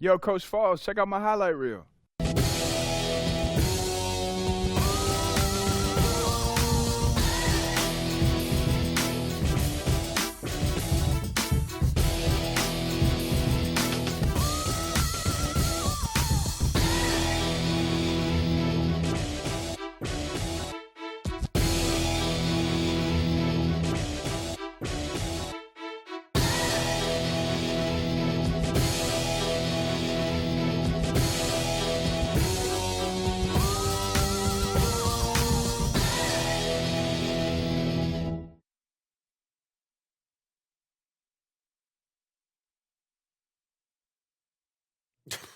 Yo, Coach Falls, check out my highlight reel.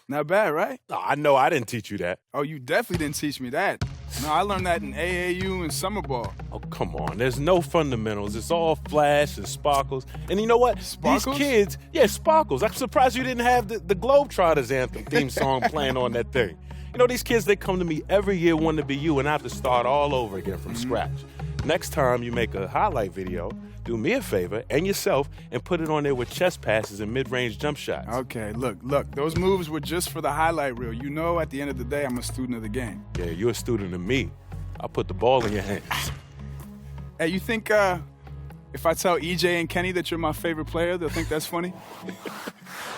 Not bad, right? Oh, I know I didn't teach you that. Oh, you definitely didn't teach me that. No, I learned that in AAU and summer ball. Oh, come on. There's no fundamentals. It's all flash and sparkles. And you know what? Sparkles? These kids, yeah, sparkles. I'm surprised you didn't have the Globetrotters anthem theme song playing on that thing. You know, these kids, they come to me every year wanting to be you, and I have to start all over again from scratch. Next time you make a highlight video, do me a favor and yourself and put it on there with chest passes and mid-range jump shots. Okay, look, those moves were just for the highlight reel. You know, at the end of the day, I'm a student of the game. Yeah, you're a student of me. I'll put the ball in your hands. Hey, you think if I tell EJ and Kenny that you're my favorite player, they'll think that's funny?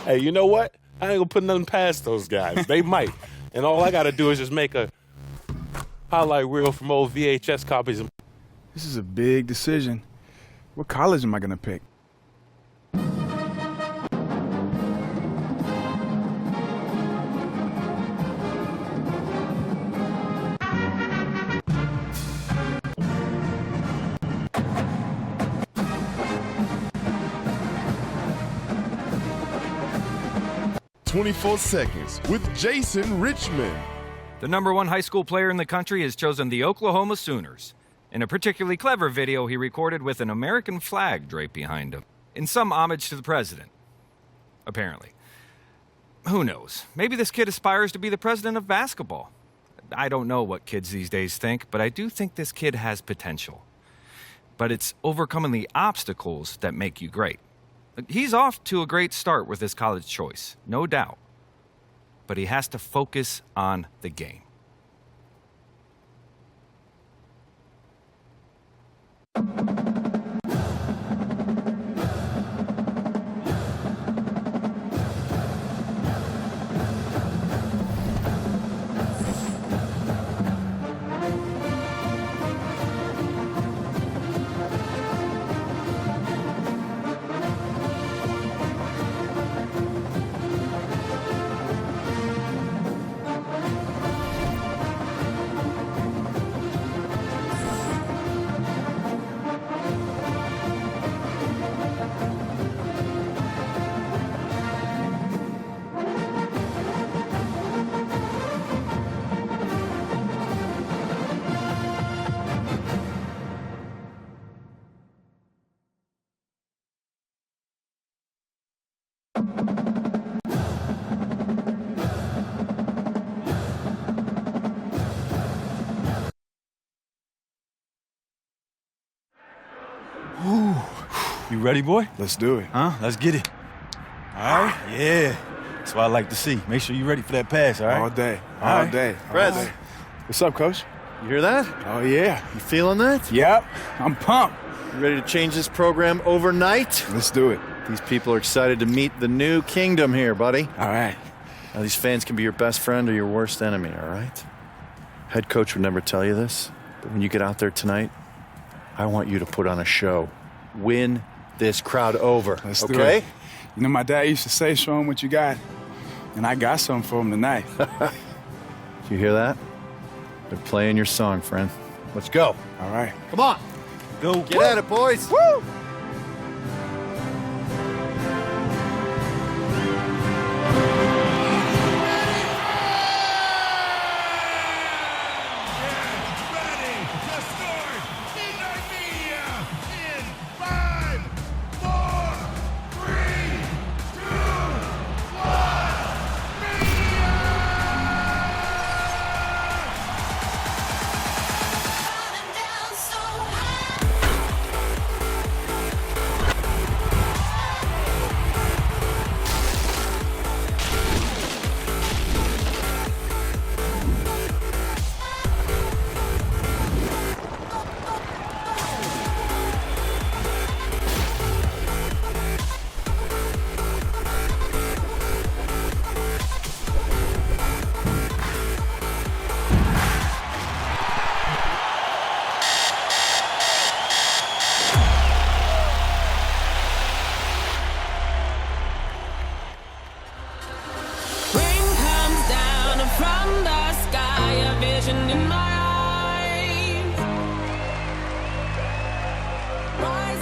Hey, you know what? I ain't gonna put nothing past those guys. They might. And all I gotta do is just make a highlight reel from old VHS copies. This is a big decision. What college am I gonna pick? "24 Seconds" with Jason Richmond. The #1 high school player in the country has chosen the Oklahoma Sooners in a particularly clever video he recorded with an American flag draped behind him, in some homage to the president. Apparently. Who knows? Maybe this kid aspires to be the president of basketball. I don't know what kids these days think, but I do think this kid has potential. But it's overcoming the obstacles that make you great. He's off to a great start with his college choice, no doubt. But he has to focus on the game. You ready, boy? Let's do it. Huh? Let's get it. All right? Yeah. That's what I like to see. Make sure you're ready for that pass, all right? All day. All All right. day. Press. All day. What's up, Coach? You hear that? Oh, yeah. You feeling that? Yep. I'm pumped. You ready to change this program overnight? Let's do it. These people are excited to meet the new kingdom here, buddy. All right. Now, these fans can be your best friend or your worst enemy, all right? Head coach would never tell you this, but when you get out there tonight, I want you to put on a show. Win this crowd over, Let's do okay? it. You know, my dad used to say, show him what you got. And I got something for him tonight. You hear that? They're playing your song, friend. Let's go. All right. Come on. Go. Get at it, boys. Woo!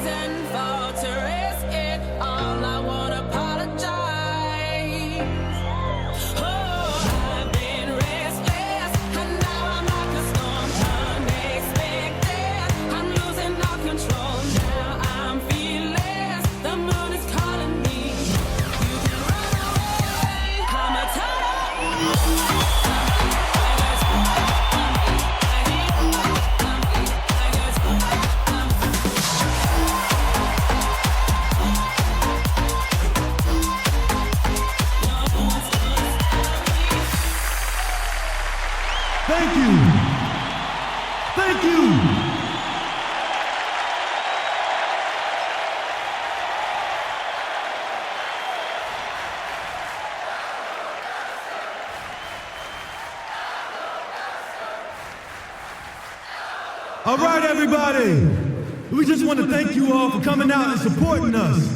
reason for to risk it all. I won't apologize. Oh, I've been restless, and now I'm like a storm, unexpected. I'm losing all control. Now I'm fearless. The moon is calling me. You can run away. I'm a tired. Thank you. Thank you. All right, everybody. We just want to thank you all for coming out and supporting us.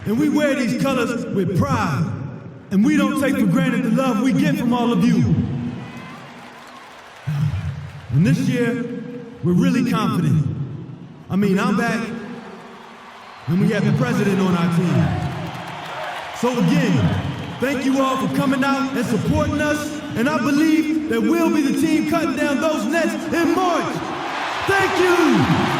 And we wear these colors with pride. And we don't take for granted the love we get from all of you. And this year, we're really confident. I mean, I'm back, and we have the president on our team. So again, thank you all for coming out and supporting us, and I believe that we'll be the team cutting down those nets in March. Thank you!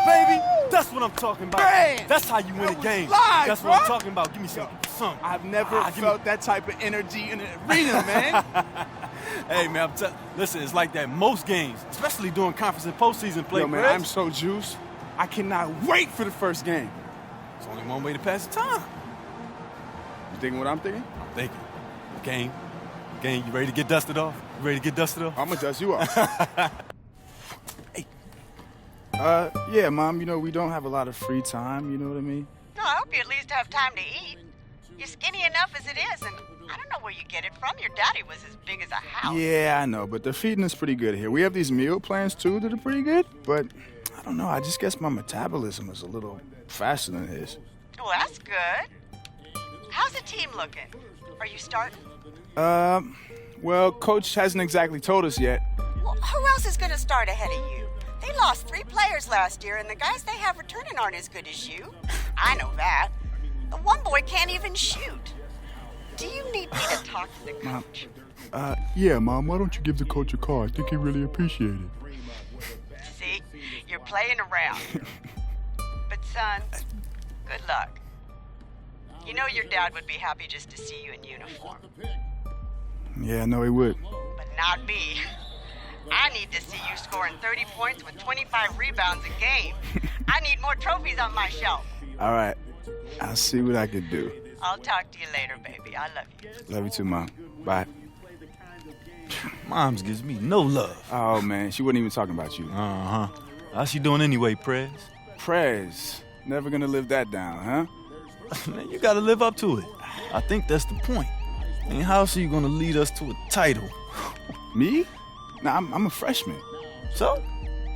baby. That's what I'm talking about. Man, That's how you win a game. live, That's what I'm bro. talking about. Give me some. I've never felt that type of energy in an arena, man. Hey, man, listen, it's like that most games, especially during conference and postseason play. Yo, man, Reg. I'm so juiced. I cannot wait for the first game. There's only one way to pass the time. You thinking what I'm thinking? I'm thinking. Game, you ready to get dusted off? You ready to get dusted off? I'm gonna dust you off. Hey. Yeah, Mom, you know, we don't have a lot of free time, you know what I mean? No, I hope you at least have time to eat. You're skinny enough as it is, and I don't know where you get it from. Your daddy was as big as a house. Yeah, I know, but they're feeding us pretty good here. We have these meal plans, too, that are pretty good, but I don't know, I just guess my metabolism is a little faster than his. Well, that's good. How's the team looking? Are you starting? Well, Coach hasn't exactly told us yet. Well, who else is going to start ahead of you? They lost 3 players last year, and the guys they have returning aren't as good as you. I know that. The one boy can't even shoot. Do you need me to talk to the coach? Yeah, Mom, why don't you give the coach a call? I think he really appreciate it. See, you're playing around. But son, good luck. You know your dad would be happy just to see you in uniform. Yeah, no, he would. But not me. I need to see you scoring 30 points with 25 rebounds a game. I need more trophies on my shelf. All right, I'll see what I can do. I'll talk to you later, baby. I love you. Love you too, Mom. Bye. Moms gives me no love. Oh, man, she wasn't even talking about you. Uh-huh. How's she doing anyway, Prez? Prez, never gonna live that down, huh? Man, you gotta live up to it. I think that's the point. I mean, how else are you gonna lead us to a title? Me? Nah, I'm a freshman. So?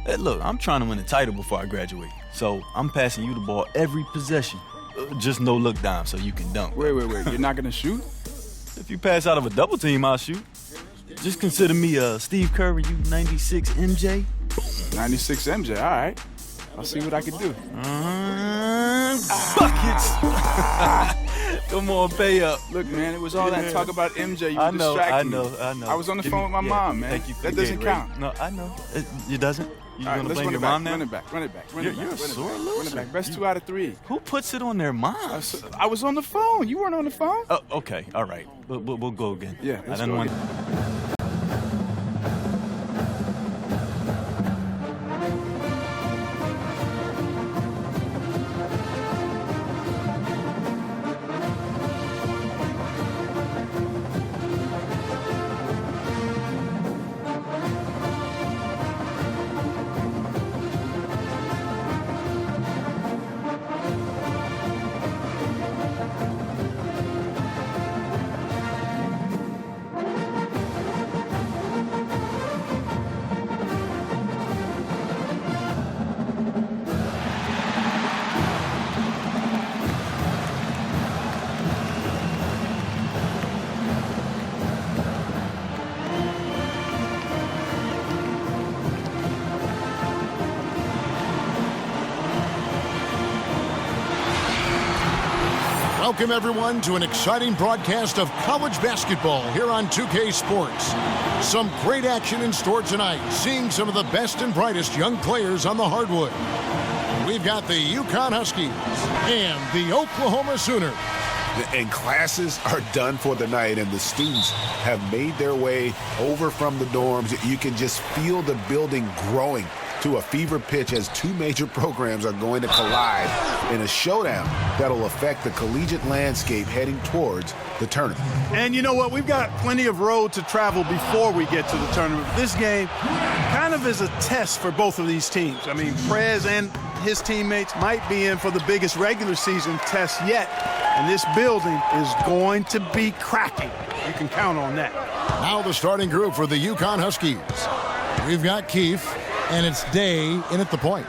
Hey, look, I'm trying to win a title before I graduate. So I'm passing you the ball every possession. Just no look down so you can dunk. Wait. You're not gonna shoot? If you pass out of a double team, I'll shoot. Just consider me Steve Curry, you 96 MJ. 96 MJ, all right. I'll see what I can do. Buckets! Come on, pay up. Look, man, it was all that talk about MJ. You I were know. distracting me. I was on the phone with my mom, man. Thank you for that the doesn't Gatorade. count. No, I know. It doesn't? You All right, gonna let's blame run your it back. mom now? Run it back. You're a Run it sore back. loser. Run it back. Best 2 out of 3. Who puts it on their mom? I was on the phone. You weren't on the phone? Oh, okay, all right. We'll go again. Yeah, I let's didn't go want. again. Welcome, everyone, to an exciting broadcast of college basketball here on 2K Sports. Some great action in store tonight, seeing some of the best and brightest young players on the hardwood. We've got the UConn Huskies and the Oklahoma Sooners. And classes are done for the night, and the students have made their way over from the dorms. You can just feel the building growing to a fever pitch as 2 major programs are going to collide in a showdown that'll affect the collegiate landscape heading towards the tournament. And you know what? We've got plenty of road to travel before we get to the tournament. This game kind of is a test for both of these teams. I mean, Prez and his teammates might be in for the biggest regular season test yet. And this building is going to be cracking. You can count on that. Now the starting group for the UConn Huskies. We've got Keefe, and it's Day in at the point.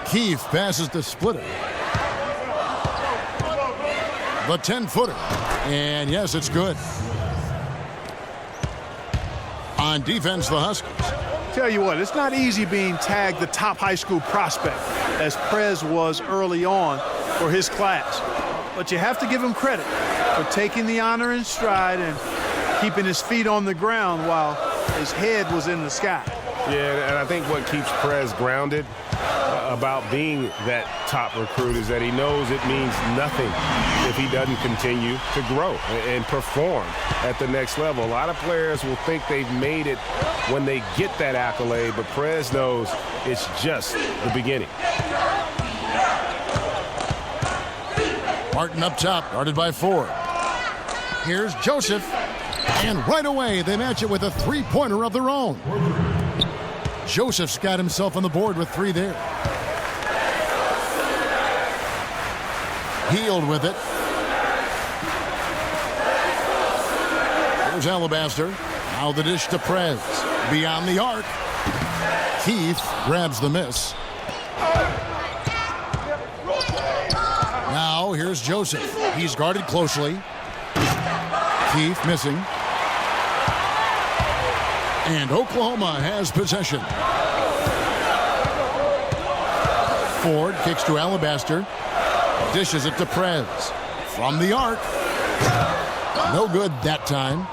Keefe passes to Splitter. The 10-footer. And yes, it's good. On defense, the Huskies. Tell you what, it's not easy being tagged the top high school prospect, as Prez was early on for his class. But you have to give him credit for taking the honor in stride and keeping his feet on the ground while his head was in the sky. Yeah, and I think what keeps Prez grounded about being that top recruit is that he knows it means nothing if he doesn't continue to grow and perform at the next level. A lot of players will think they've made it when they get that accolade, but Prez knows it's just the beginning. Martin up top, guarded by Ford. Here's Joseph, and right away they match it with a three-pointer of their own. Joseph's got himself on the board with 3 there. Healed with it. Here's Alabaster. Now the dish to Prez. Beyond the arc. Keith grabs the miss. Now here's Joseph. He's guarded closely. Keith missing. And Oklahoma has possession. Ford kicks to Alabaster. Dishes it to Prez. From the arc. No good that time.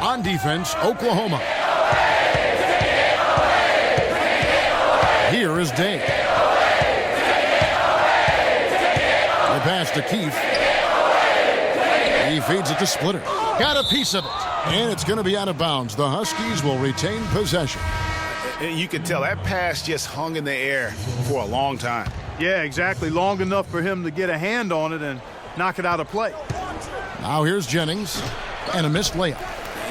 On defense, Oklahoma. Here is Day. The pass to Keith. He feeds it to Splitter. Got a piece of it. And it's going to be out of bounds. The Huskies will retain possession. You can tell that pass just hung in the air for a long time. Yeah, exactly. Long enough for him to get a hand on it and knock it out of play. Now here's Jennings. And a missed layup.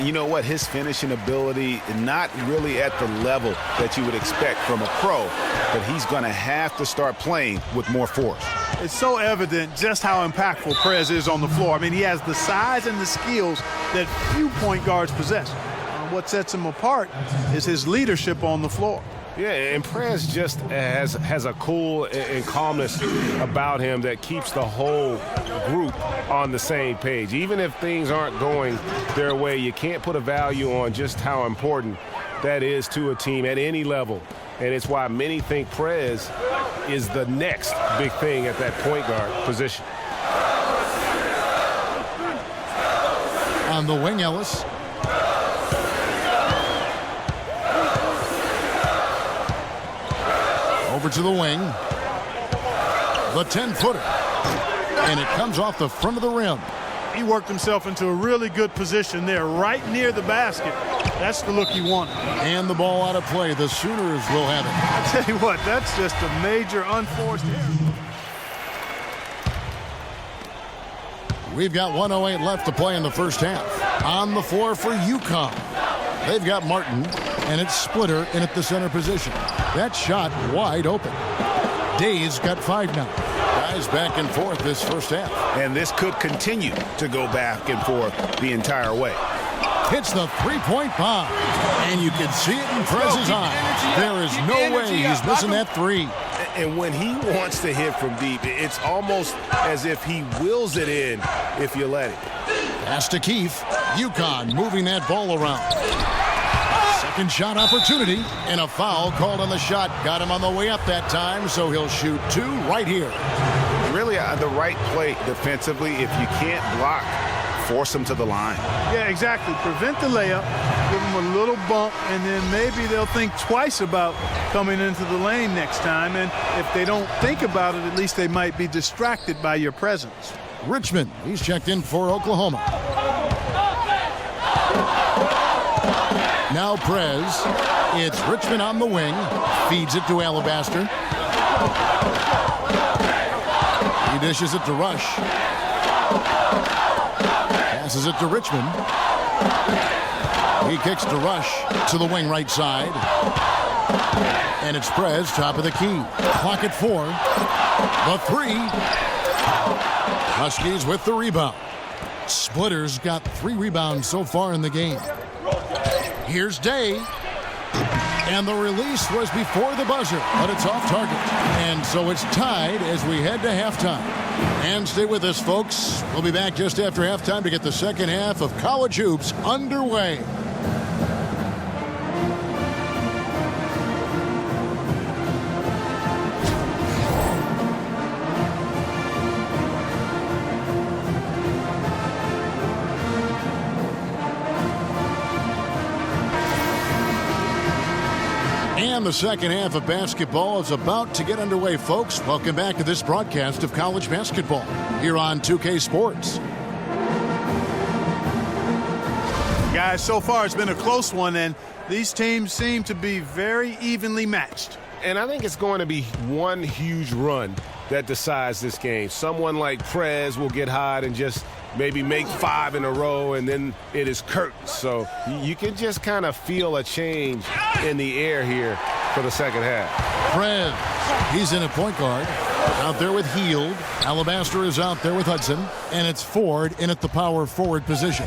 You know what? His finishing ability, not really at the level that you would expect from a pro, but he's going to have to start playing with more force. It's so evident just how impactful Prez is on the floor. I mean, he has the size and the skills that few point guards possess. What sets him apart is his leadership on the floor. Yeah, and Prez just has a cool and calmness about him that keeps the whole group on the same page. Even if things aren't going their way, you can't put a value on just how important that is to a team at any level. And it's why many think Prez is the next big thing at that point guard position. On the wing, Ellis. Over to the wing. The 10-footer. And it comes off the front of the rim. He worked himself into a really good position there, right near the basket. That's the look he wanted. And the ball out of play. The Sooners will have it. I tell you what, that's just a major unforced error. We've got 1:08 left to play in the first half. On the floor for UConn. They've got Martin, and it's Splitter in at the center position. That shot wide open. Day's got 5 now. Guys back and forth this first half. And this could continue to go back and forth the entire way. Hits the three-point bomb. And you can see it in Prez's eyes. There is no way he's missing that 3. And when he wants to hit from deep, it's almost as if he wills it in if you let it. Pass to Keith. UConn moving that ball around. Second shot opportunity, and a foul called on the shot. Got him on the way up that time, so he'll shoot 2 right here. Really the right play defensively. If you can't block, force him to the line. Yeah, exactly. Prevent the layup, give him a little bump, and then maybe they'll think twice about coming into the lane next time. And if they don't think about it, at least they might be distracted by your presence. Richmond, he's checked in for Oklahoma. Now Prez. It's Richmond on the wing. Feeds it to Alabaster. He dishes it to Rush. Passes it to Richmond. He kicks to Rush to the wing right side. And it's Prez, top of the key. Clock at 4. The 3. Huskies with the rebound. Splitter's got 3 rebounds so far in the game. Here's Day. And the release was before the buzzer, but it's off target. And so it's tied as we head to halftime. And stay with us, folks. We'll be back just after halftime to get the second half of College Hoops underway. And the second half of basketball is about to get underway, folks. Welcome back to this broadcast of college basketball here on 2K Sports. Guys, so far it's been a close one, and these teams seem to be very evenly matched. And I think it's going to be one huge run that decides this game. Someone like Prez will get hot and just maybe make 5 in a row, and then it is curtains. So you can just kind of feel a change in the air here for the second half. Prez, he's in at point guard. Out there with Heald. Alabaster is out there with Hudson. And it's Ford in at the power forward position.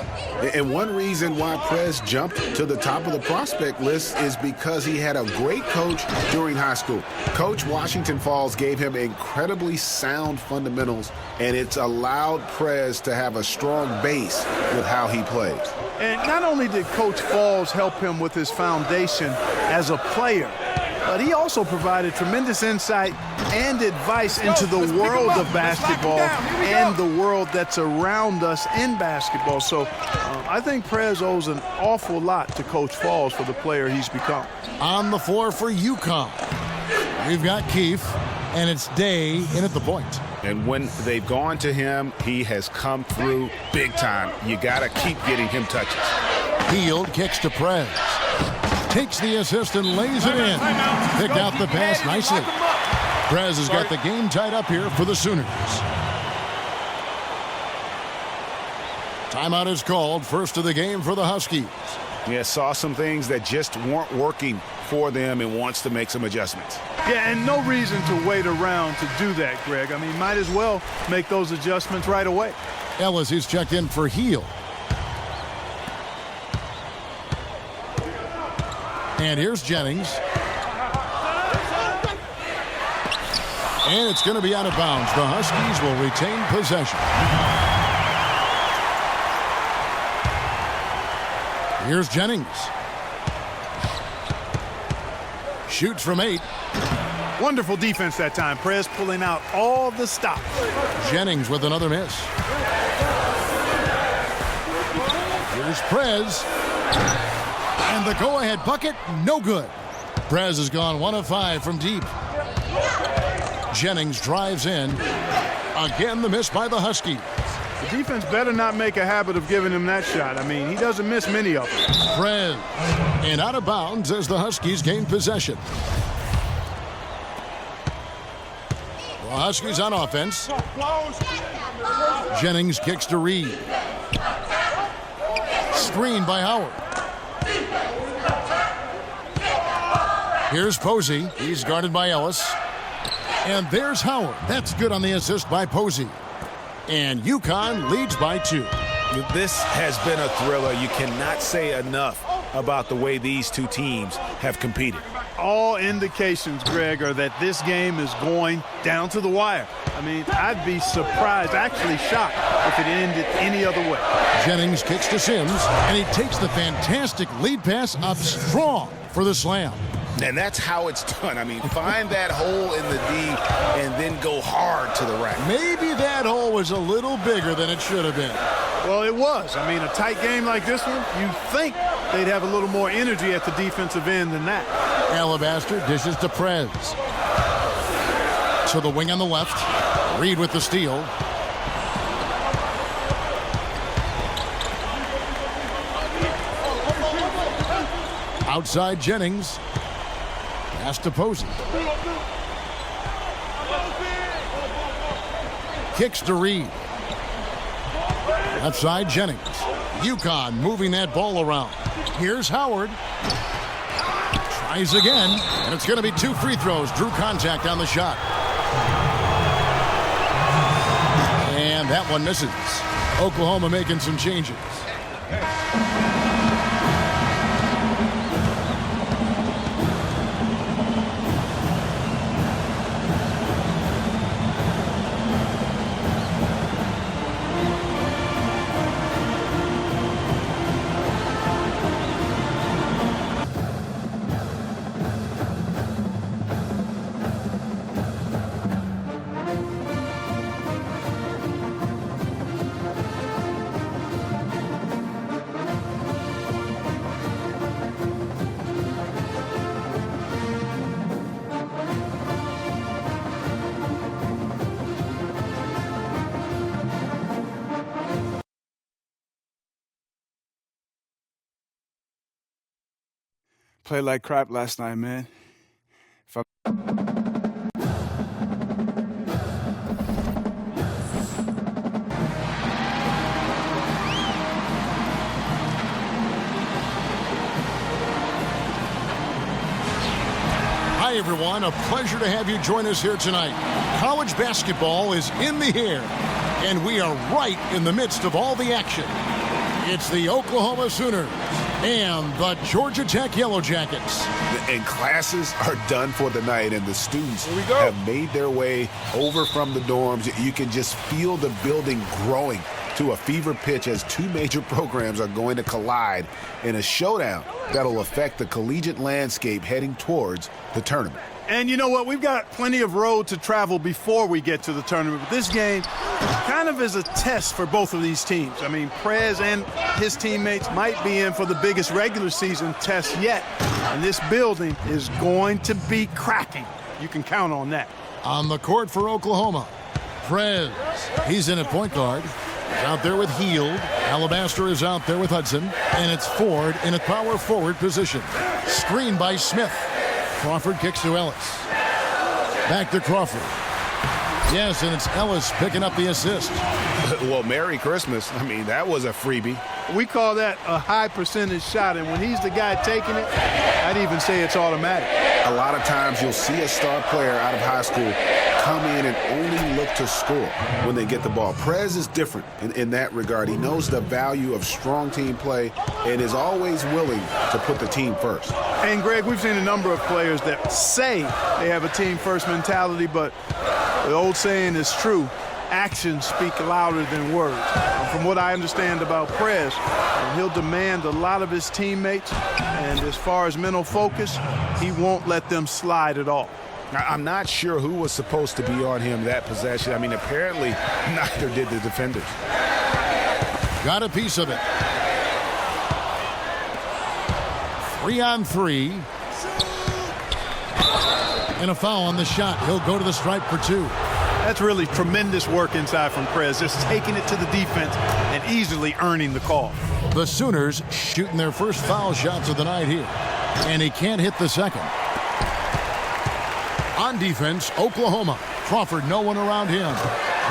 And one reason why Prez jumped to the top of the prospect list is because he had a great coach during high school. Coach Washington Falls gave him incredibly sound fundamentals, and it's allowed Prez to have a strong base with how he plays. And not only did Coach Falls help him with his foundation as a player, but he also provided tremendous insight and advice into the world of basketball and the world that's around us in basketball. So I think Prez owes an awful lot to Coach Falls for the player he's become. On the floor for UConn, we've got Keefe, and it's Day in at the point. And when they've gone to him, he has come through big time. You got to keep getting him touches. Heald kicks to Prez. Takes the assist and lays it in. Picked out the pass nicely. Prez has got the game tied up here for the Sooners. Timeout is called. First of the game for the Huskies. Yeah, saw some things that just weren't working for them and wants to make some adjustments. Yeah, and no reason to wait around to do that, Greg. I mean, might as well make those adjustments right away. Ellis is checked in for Heald. And here's Jennings. And it's going to be out of bounds. The Huskies will retain possession. Here's Jennings. Shoots from 8. Wonderful defense that time. Prez pulling out all the stops. Jennings with another miss. Here's Prez. And the go-ahead bucket, no good. Prez has gone 1 of 5 from deep. Jennings drives in. Again, the miss by the Huskies. The defense better not make a habit of giving him that shot. I mean, he doesn't miss many of them. Prez. And out of bounds as the Huskies gain possession. The Huskies on offense. Jennings kicks to Reed. Screen by Howard. Here's Posey. He's guarded by Ellis. And there's Howard. That's good on the assist by Posey. And UConn leads by 2. This has been a thriller. You cannot say enough about the way these two teams have competed. All indications, Greg, are that this game is going down to the wire. I mean, I'd be surprised, actually shocked, if it ended any other way. Jennings kicks to Sims, and he takes the fantastic lead pass up strong for the slam. And that's how it's done. I mean, find that hole in the D and then go hard to the rack. Maybe that hole was a little bigger than it should have been. Well, it was. I mean, a tight game like this one, you think they'd have a little more energy at the defensive end than that. Alabaster dishes to Prez. To the wing on the left. Reed with the steal. Outside Jennings. Pass to Posey. Kicks to Reed. Left side Jennings. UConn moving that ball around. Here's Howard. Tries again, and it's going to be 2 free throws. Drew contact on the shot. And that one misses. Oklahoma making some changes. Played like crap last night, man. Hi, everyone. A pleasure to have you join us here tonight. College basketball is in the air, and we are right in the midst of all the action. It's the Oklahoma Sooners and the Georgia Tech Yellow Jackets. And classes are done for the night, and the students have made their way over from the dorms. You can just feel the building growing to a fever pitch as two major programs are going to collide in a showdown that'll affect the collegiate landscape heading towards the tournament. And you know what? We've got plenty of road to travel before we get to the tournament. But this game kind of is a test for both of these teams. I mean, Prez and his teammates might be in for the biggest regular season test yet. And this building is going to be cracking. You can count on that. On the court for Oklahoma, Prez. He's in at point guard. Out there with Heald. Alabaster is out there with Hudson. And it's Ford in a power forward position. Screen by Smith. Crawford kicks to Ellis. Back to Crawford. Yes, and it's Ellis picking up the assist. Well, Merry Christmas. I mean, that was a freebie. We call that a high percentage shot, and when he's the guy taking it, I'd even say it's automatic. A lot of times you'll see a star player out of high school come in and only look to score when they get the ball. Prez is different in that regard. He knows the value of strong team play and is always willing to put the team first. And, Greg, we've seen a number of players that say they have a team-first mentality, but the old saying is true. Actions speak louder than words. From what I understand about Prez, he'll demand a lot of his teammates, and as far as mental focus, he won't let them slide at all. I'm not sure who was supposed to be on him that possession. I mean, apparently neither did the defenders. Got a piece of it. 3-on-3. And a foul on the shot. He'll go to the stripe for two. That's really tremendous work inside from Prez, just taking it to the defense and easily earning the call. The Sooners shooting their first foul shots of the night here. And he can't hit the second. On defense, Oklahoma. Crawford, no one around him.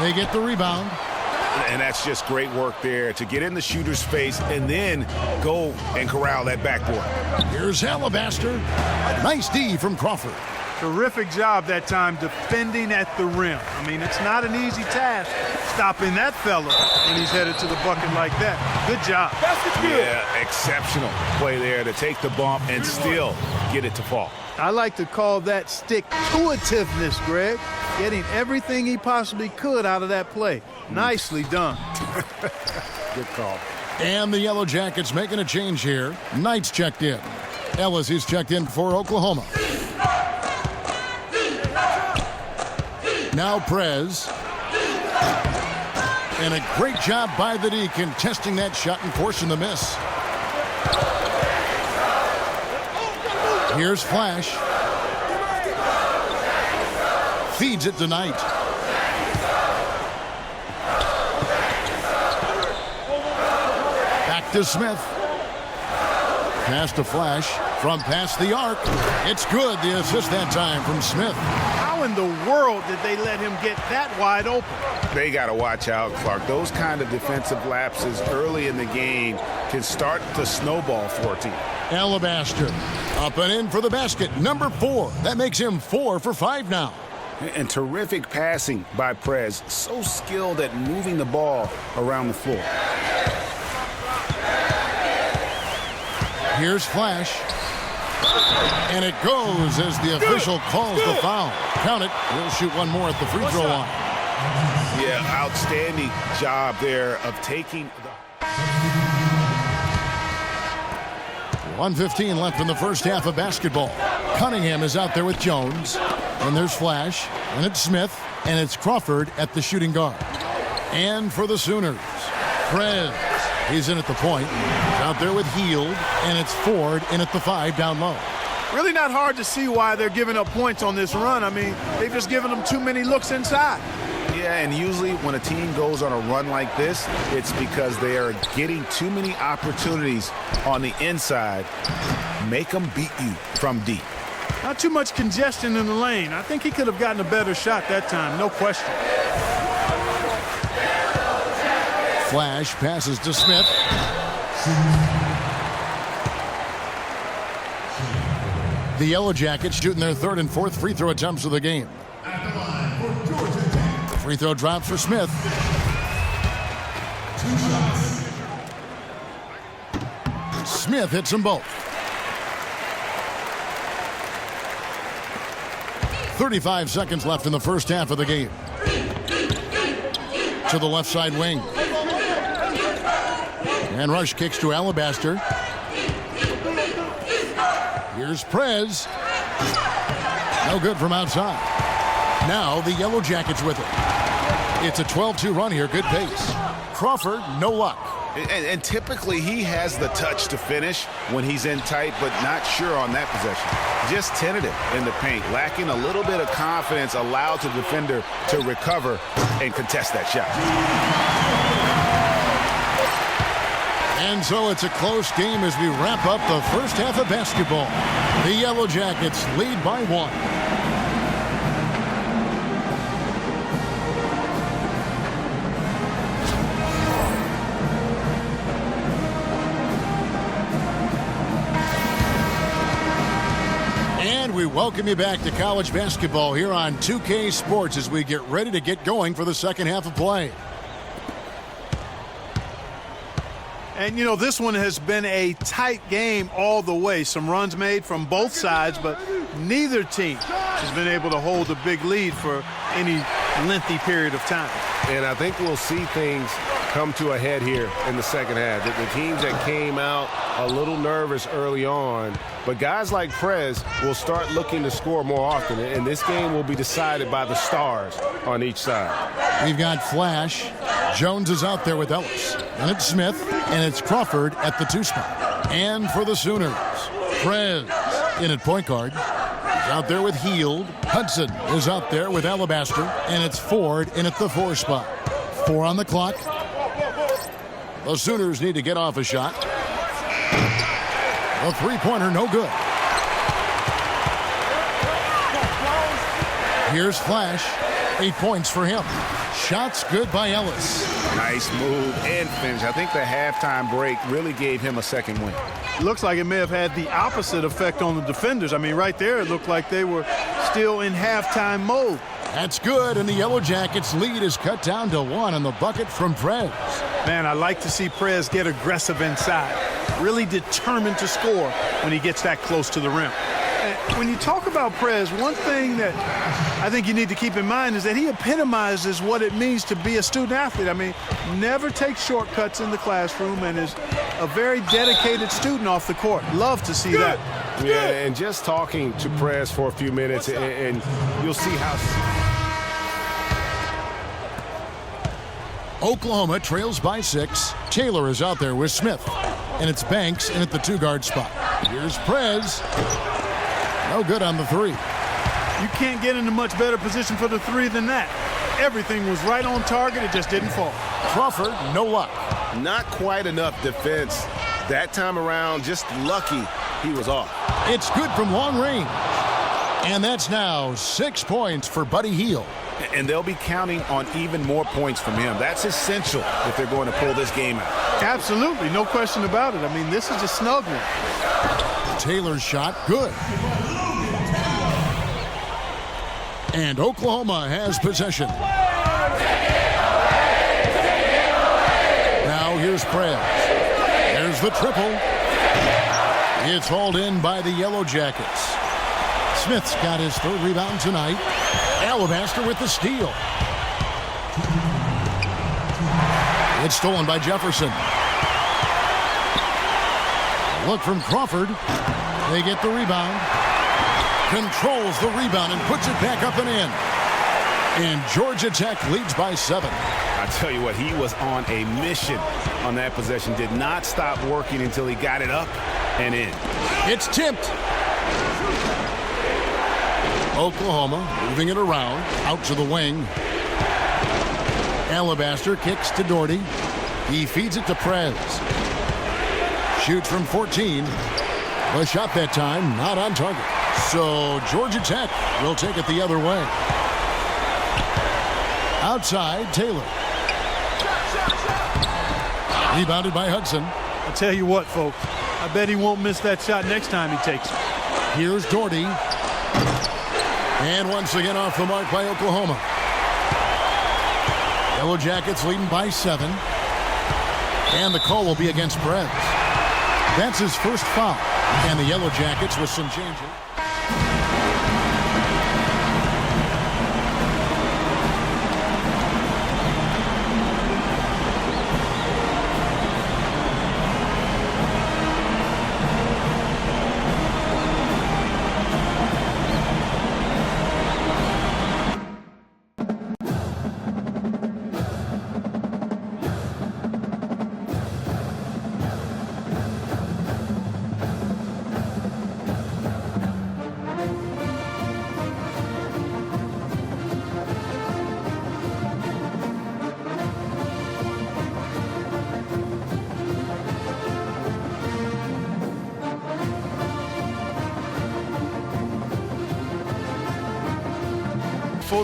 They get the rebound. And that's just great work there to get in the shooter's face and then go and corral that backboard. Here's Alabaster. Nice D from Crawford. Terrific job that time defending at the rim. I mean, it's not an easy task stopping that fella when he's headed to the bucket like that. Good job. Yeah, exceptional play there to take the bump and still get it to fall. I like to call that stick-to-itiveness, Greg. Getting everything he possibly could out of that play. Nicely done. Good call. And the Yellow Jackets making a change here. Knight's checked in. Ellis is checked in for Oklahoma. Now Prez. And a great job by the D contesting that shot and forcing the miss. Here's Flash. Feeds it to Knight. Back to Smith. Pass to Flash from past the arc. It's good. The assist that time from Smith. How in the world did they let him get that wide open? They got to watch out, Clark. Those kind of defensive lapses early in the game can start to snowball for a team. Alabaster up and in for the basket. Number 4. That makes him 4 for 5 now. And terrific passing by Prez. So skilled at moving the ball around the floor. Here's Flash. And it goes as the official calls the foul. Count it. He'll shoot one more at the free throw line. Yeah, outstanding job there of taking the... 1:15 left in the first half of basketball. Cunningham is out there with Jones. And there's Flash. And it's Smith. And it's Crawford at the shooting guard. And for the Sooners, Prez. He's in at the point. Out there with Heald. And it's Ford in at the 5 down low. Really not hard to see why they're giving up points on this run. I mean, they've just given them too many looks inside. Yeah, and usually when a team goes on a run like this, it's because they are getting too many opportunities on the inside. Make them beat you from deep. Not too much congestion in the lane. I think he could have gotten a better shot that time, no question. Flash passes to Smith. The Yellow Jackets shooting their third and fourth free throw attempts of the game. Free throw drops for Smith. Smith hits them both. 35 seconds left in the first half of the game. To the left side wing. And Rush kicks to Alabaster. Here's Prez. No good from outside. Now the Yellow Jackets with it. It's a 12-2 run here. Good pace. Crawford, no luck. And typically he has the touch to finish when he's in tight, but not sure on that possession. Just tentative in the paint, lacking a little bit of confidence, allowed the defender to recover and contest that shot. And so it's a close game as we wrap up the first half of basketball. The Yellow Jackets lead by 1. We welcome you back to college basketball here on 2K Sports as we get ready to get going for the second half of play. And, you know, this one has been a tight game all the way. Some runs made from both sides, but neither team has been able to hold a big lead for any lengthy period of time. And I think we'll see things come to a head here in the second half. The teams that came out a little nervous early on, but guys like Prez will start looking to score more often, and this game will be decided by the stars on each side. We've got Flash. Jones is out there with Ellis. And it's Smith, and it's Crawford at the 2 spot. And for the Sooners, Prez in at point guard. He's out there with Heald. Hudson is out there with Alabaster, and it's Ford in at the 4 spot. 4 on the clock. The Sooners need to get off a shot. A three-pointer, no good. Here's Flash. 8 points for him. Shots good by Ellis. Nice move and finish. I think the halftime break really gave him a second win. Looks like it may have had the opposite effect on the defenders. I mean, right there, it looked like they were still in halftime mode. That's good, and the Yellow Jackets' lead is cut down to 1 on the bucket from Prez. Man, I like to see Prez get aggressive inside. Really determined to score when he gets that close to the rim. And when you talk about Prez, one thing that I think you need to keep in mind is that he epitomizes what it means to be a student athlete. I mean, never takes shortcuts in the classroom and is a very dedicated student off the court. Love to see that. Yeah, and just talking to Prez for a few minutes, and you'll see how... Oklahoma trails by 6. Taylor is out there with Smith. And it's Banks in at the 2-guard spot. Here's Prez. No good on the 3. You can't get in a much better position for the 3 than that. Everything was right on target. It just didn't fall. Crawford, no luck. Not quite enough defense. That time around, just lucky he was off. It's good from long range. And that's now 6 points for Buddy Hield. And they'll be counting on even more points from him. That's essential if they're going to pull this game out. Absolutely, no question about it. I mean, this is a snug one. Taylor's shot, good. And Oklahoma has possession. Now here's Prez. There's the triple. It's hauled in by the Yellow Jackets. Smith's got his 3rd rebound tonight. Alabaster with the steal. It's stolen by Jefferson. Look from Crawford. They get the rebound. Controls the rebound and puts it back up and in. And Georgia Tech leads by 7. I tell you what, he was on a mission on that possession. Did not stop working until he got it up and in. It's tipped. Oklahoma moving it around, out to the wing. Alabaster kicks to Doherty. He feeds it to Prez. Shoots from 14. The shot that time not on target. So Georgia Tech will take it the other way. Outside, Taylor. Rebounded by Hudson. I'll tell you what, folks. I bet he won't miss that shot next time he takes it. Here's Doherty. And once again off the mark by Oklahoma. Yellow Jackets leading by 7. And the call will be against Prez. That's his first foul. And the Yellow Jackets with some changes.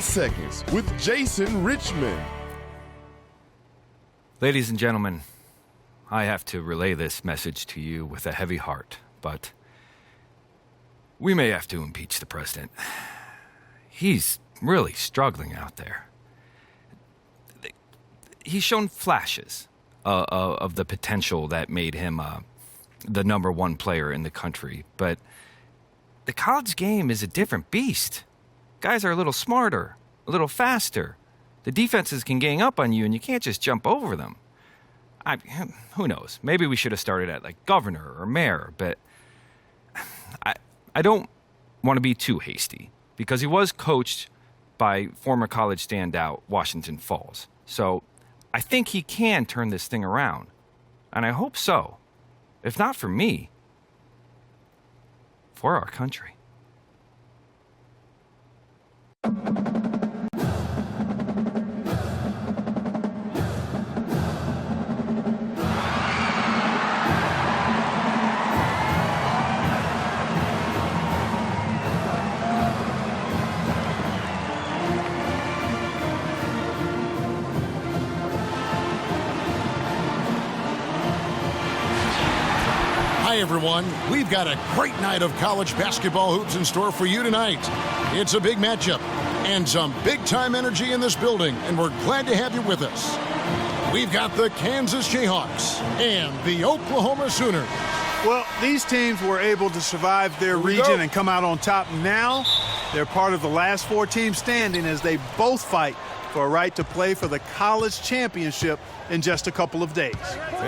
Seconds with Jason Richmond. Ladies and gentlemen, I have to relay this message to you with a heavy heart, but we may have to impeach the president. He's really struggling out there. He's shown flashes of the potential that made him the #1 player in the country, but the college game is a different beast. Guys are a little smarter, a little faster. The defenses can gang up on you, and you can't just jump over them. Who knows? Maybe we should have started at like governor or mayor, but I don't want to be too hasty because he was coached by former college standout Washington Falls. So I think he can turn this thing around, and I hope so. If not for me, for our country. Hi, everyone. We've got a great night of college basketball hoops in store for you tonight. It's a big matchup and some big-time energy in this building, and we're glad to have you with us. We've got the Kansas Jayhawks and the Oklahoma Sooners. Well, these teams were able to survive their region and come out on top. Now they're part of the last 4 teams standing as they both fight for a right to play for the college championship in just a couple of days.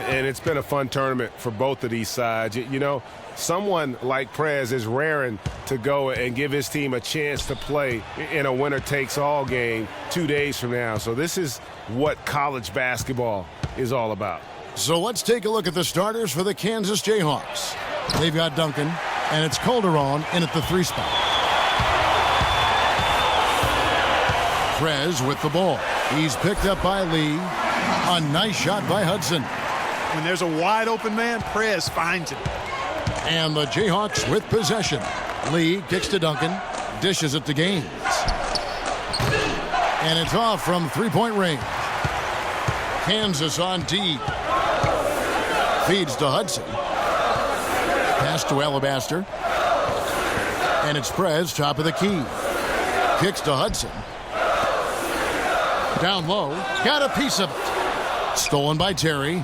And it's been a fun tournament for both of these sides. You know, someone like Prez is raring to go and give his team a chance to play in a winner-takes-all game 2 days from now. So this is what college basketball is all about. So let's take a look at the starters for the Kansas Jayhawks. They've got Duncan, and it's Calderon in at the 3 spot. Prez with the ball. He's picked up by Lee. A nice shot by Hudson. When there's a wide open man, Prez finds it. And the Jayhawks with possession. Lee kicks to Duncan, dishes it to Gaines. And it's off from 3-point range. Kansas on D. Feeds to Hudson. Pass to Alabaster. And it's Prez, top of the key. Kicks to Hudson. Down low. Got a piece of it. Stolen by Terry.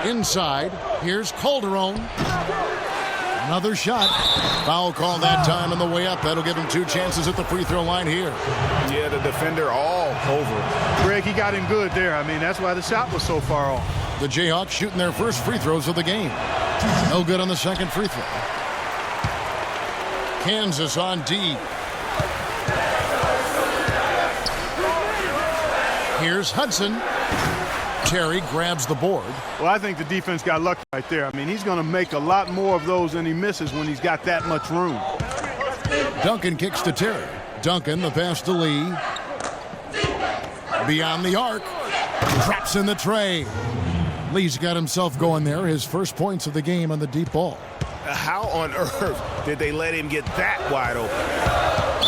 Inside. Here's Calderon. Another shot. Foul call that time on the way up. That'll give him 2 chances at the free throw line here. Yeah, the defender all over it. Greg, he got him good there. I mean, that's why the shot was so far off. The Jayhawks shooting their first free throws of the game. No good on the second free throw. Kansas on D. Here's Hudson. Terry grabs the board. Well, I think the defense got lucky right there. I mean, he's going to make a lot more of those than he misses when he's got that much room. Duncan kicks to Terry. Duncan, the pass to Lee. Beyond the arc. Drops in the tray. Lee's got himself going there. His first points of the game on the deep ball. How on earth did they let him get that wide open?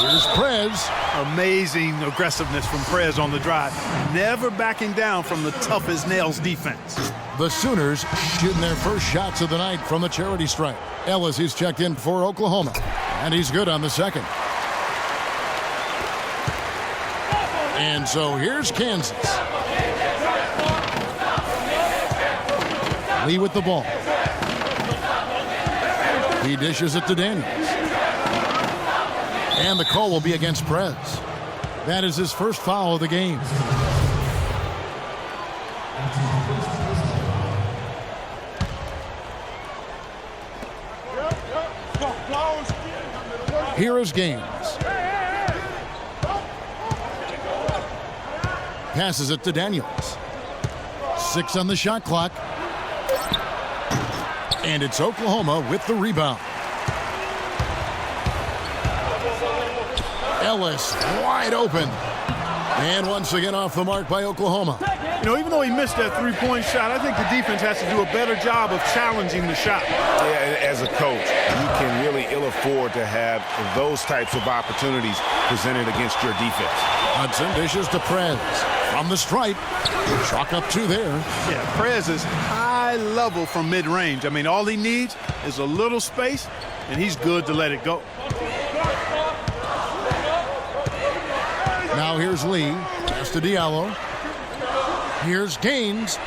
Here's Prez. Amazing aggressiveness from Prez on the drive. Never backing down from the tough-as-nails defense. The Sooners shooting their first shots of the night from the charity stripe. Ellis, he's checked in for Oklahoma, and he's good on the second. And so here's Kansas. Lee with the ball. He dishes it to Daniels. And the call will be against Prez. That is his first foul of the game. Here is Gaines. Passes it to Daniels. 6 on the shot clock. And it's Oklahoma with the rebound. Ellis wide open. And once again off the mark by Oklahoma. You know, even though he missed that three-point shot, I think the defense has to do a better job of challenging the shot. Yeah, as a coach, you can really ill afford to have those types of opportunities presented against your defense. Hudson dishes to Prez. From the stripe. Chalk up 2 there. Yeah, Prez is high level from mid-range. I mean, all he needs is a little space, and he's good to let it go. Now here's Lee. Pass to Diallo. Here's Gaines.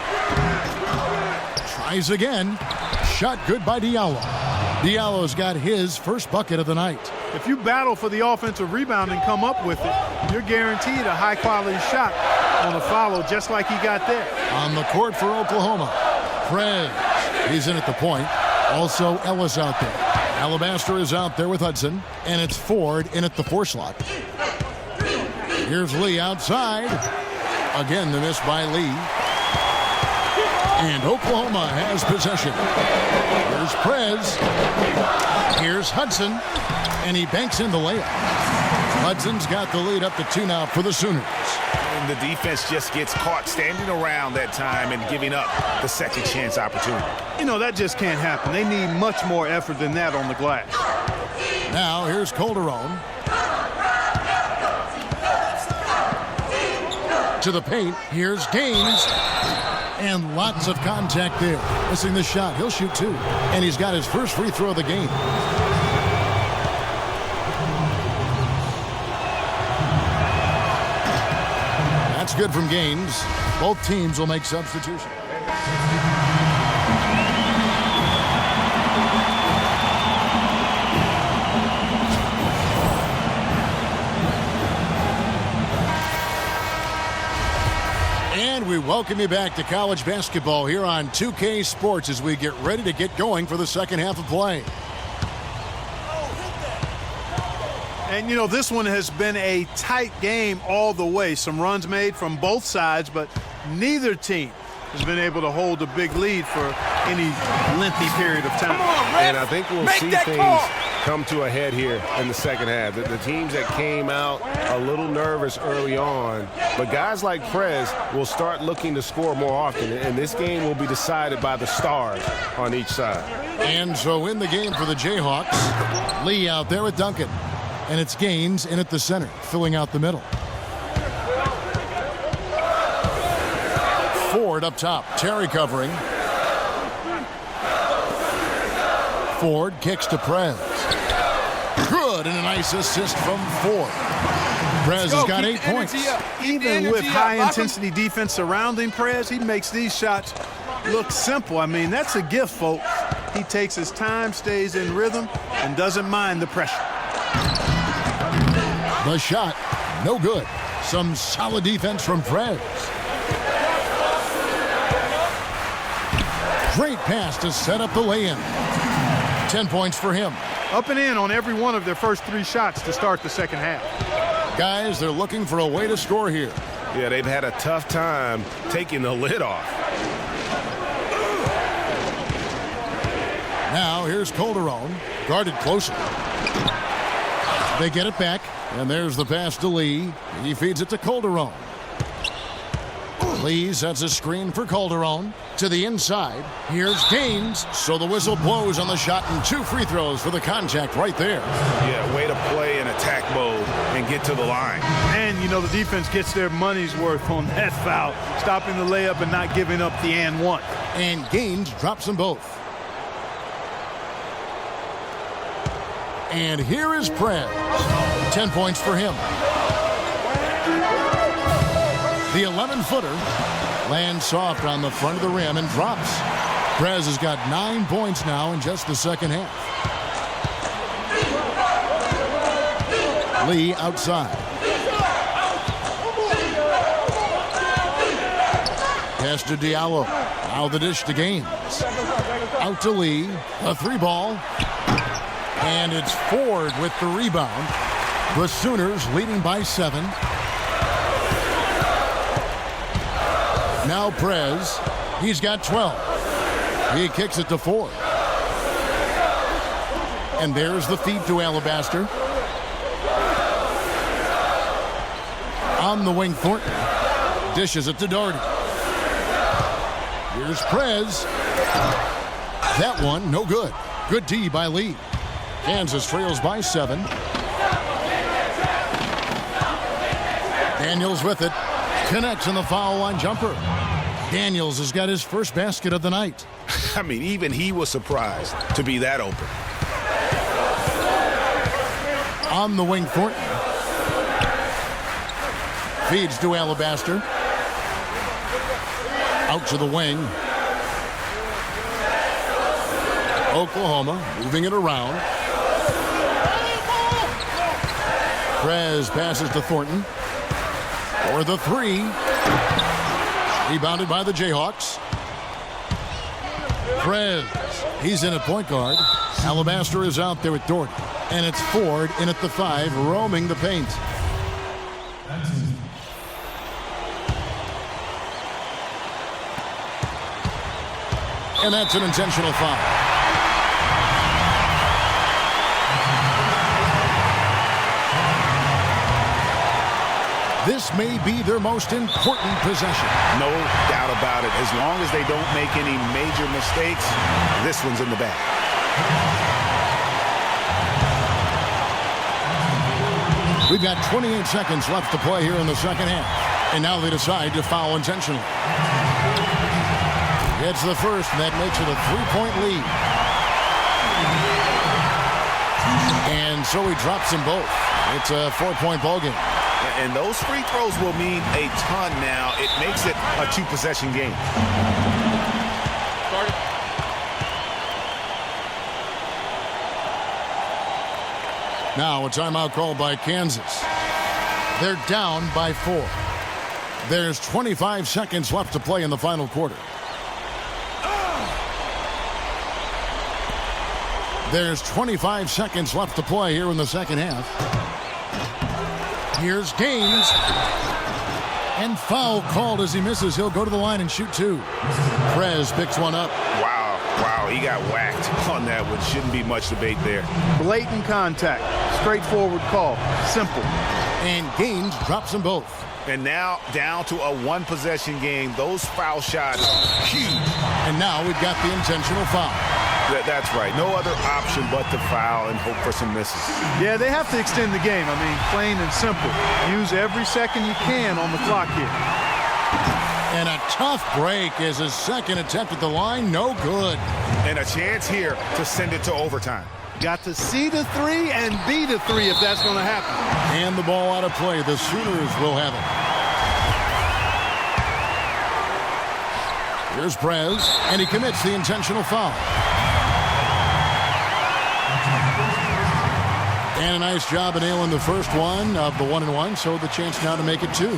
Tries again. Shot good by Diallo. Diallo's got his first bucket of the night. If you battle for the offensive rebound and come up with it, you're guaranteed a high-quality shot on a follow just like he got there. On the court for Oklahoma. Prez. He's in at the point. Also Ellis out there. Alabaster is out there with Hudson. And it's Ford in at the 4 slot. Here's Lee outside. Again, the miss by Lee. And Oklahoma has possession. Here's Prez. Here's Hudson. And he banks in the layup. Hudson's got the lead up to 2 now for the Sooners. And the defense just gets caught standing around that time and giving up the second chance opportunity. You know, that just can't happen. They need much more effort than that on the glass. Now here's Calderon. To the paint. Here's Gaines. And lots of contact there. Missing the shot. He'll shoot 2. And he's got his first free throw of the game. That's good from Gaines. Both teams will make substitutions. And we welcome you back to college basketball here on 2K Sports as we get ready to get going for the second half of play. And, you know, this one has been a tight game all the way. Some runs made from both sides, but neither team has been able to hold a big lead for any lengthy period of time. And I think we'll see things come to a head here in the second half. The teams that came out a little nervous early on, but guys like Prez will start looking to score more often, and this game will be decided by the stars on each side. And so in the game for the Jayhawks, Lee out there with Duncan. And it's Gaines in at the center, filling out the middle. Ford up top, Terry covering. Ford kicks to Prez. Good, and a nice assist from Ford. Prez has got 8 points. Even with high-intensity defense surrounding Prez, he makes these shots look simple. I mean, that's a gift, folks. He takes his time, stays in rhythm, and doesn't mind the pressure. The shot, no good. Some solid defense from Prez. Great pass to set up the lay-in. 10 points for him. Up and in on every one of their first 3 shots to start the second half. Guys, they're looking for a way to score here. Yeah, they've had a tough time taking the lid off. Now here's Calderon, guarded closer. They get it back, and there's the pass to Lee. He feeds it to Calderon. Lee sets a screen for Calderon. To the inside. Here's Gaines. So the whistle blows on the shot and 2 free throws for the contact right there. Yeah, way to play in attack mode and get to the line. And, you know, the defense gets their money's worth on that foul, stopping the layup and not giving up the and one. And Gaines drops them both. And here is Prez. 10 points for him. The 11-footer lands soft on the front of the rim and drops. Prez has got 9 points now in just the second half. Lee outside. Pass to Diallo. Now the dish to Gaines. Out to Lee. A 3-ball. And it's Ford with the rebound. The Sooners leading by 7. Now Prez. He's got 12. He kicks it to Ford. And there's the feed to Alabaster. On the wing, Thornton. Dishes it to Doherty. Here's Prez. That one, no good. Good D by Lee. Kansas trails by 7. Daniels with it. Connects on the foul line jumper. Daniels has got his first basket of the night. I mean, even he was surprised to be that open. On the wing, Thornton. Feeds to Alabaster. Out to the wing. Oklahoma moving it around. Prez passes to Thornton. For the 3. Rebounded by the Jayhawks. Prez. He's in at point guard. Alabaster is out there with Doherty. And it's Ford in at the 5, roaming the paint. And that's an intentional foul. This may be their most important possession. No doubt about it. As long as they don't make any major mistakes, this one's in the bag. We've got 28 seconds left to play here in the second half. And now they decide to foul intentionally. Gets the first, and that makes it a 3-point lead. And so he drops them both. It's a 4-point ball game. And those free throws will mean a ton now. It makes it a 2-possession game. Now a timeout called by Kansas. They're down by 4. There's 25 seconds left to play in the final quarter. There's 25 seconds left to play here in the second half. Here's Gaines. And foul called as he misses. He'll go to the line and shoot 2. Prez picks one up. Wow, he got whacked on that one. Shouldn't be much debate there. Blatant contact. Straightforward call. Simple. And Gaines drops them both. And now down to a 1-possession game. Those foul shots, huge. And now we've got the intentional foul. That's right. No other option but to foul and hope for some misses. Yeah, they have to extend the game. I mean, plain and simple. Use every second you can on the clock here. And a tough break as his second attempt at the line, no good. And a chance here to send it to overtime. Got to see the 3 and be the 3 if that's going to happen. And the ball out of play. The Sooners will have it. Here's Prez, and he commits the intentional foul. And a nice job of nailing the first one of the 1-and-1, so the chance now to make it 2.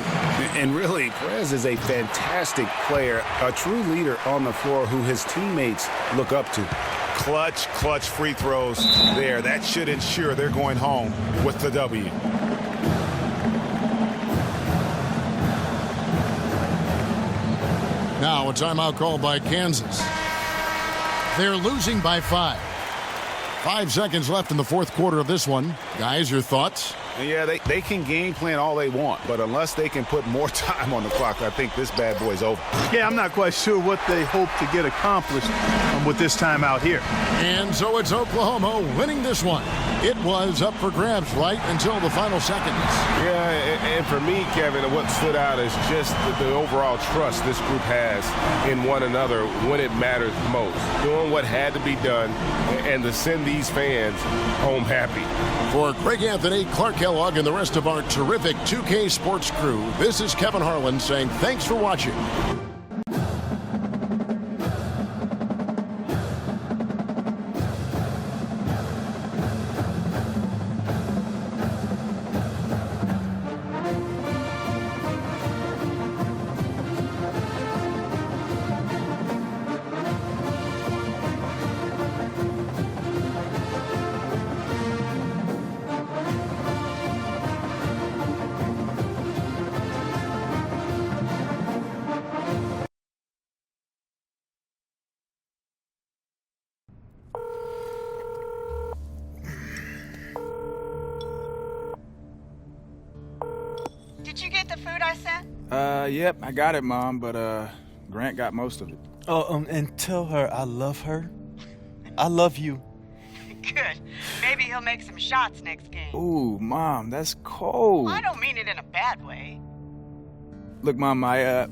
And really, Prez is a fantastic player, a true leader on the floor who his teammates look up to. Clutch free throws there. That should ensure they're going home with the W. Now a timeout called by Kansas. They're losing by 5. 5 seconds left in the fourth quarter of this one. Guys, your thoughts? Yeah, they can game plan all they want, but unless they can put more time on the clock, I think this bad boy's over. Yeah, I'm not quite sure what they hope to get accomplished with this time out here. And so it's Oklahoma winning this one. It was up for grabs right until the final seconds. Yeah, and for me, Kevin, what stood out is just the overall trust this group has in one another when it matters most. Doing what had to be done and to send these fans home happy. For Greg Anthony, Clark Kellogg, and the rest of our terrific 2K Sports crew, this is Kevin Harlan saying thanks for watching. Did you get the food I sent? Yep, I got it, Mom, but Grant got most of it. Oh, and tell her I love her. I love you. Good. Maybe he'll make some shots next game. Ooh, Mom, that's cold. I don't mean it in a bad way. Look, Mom, I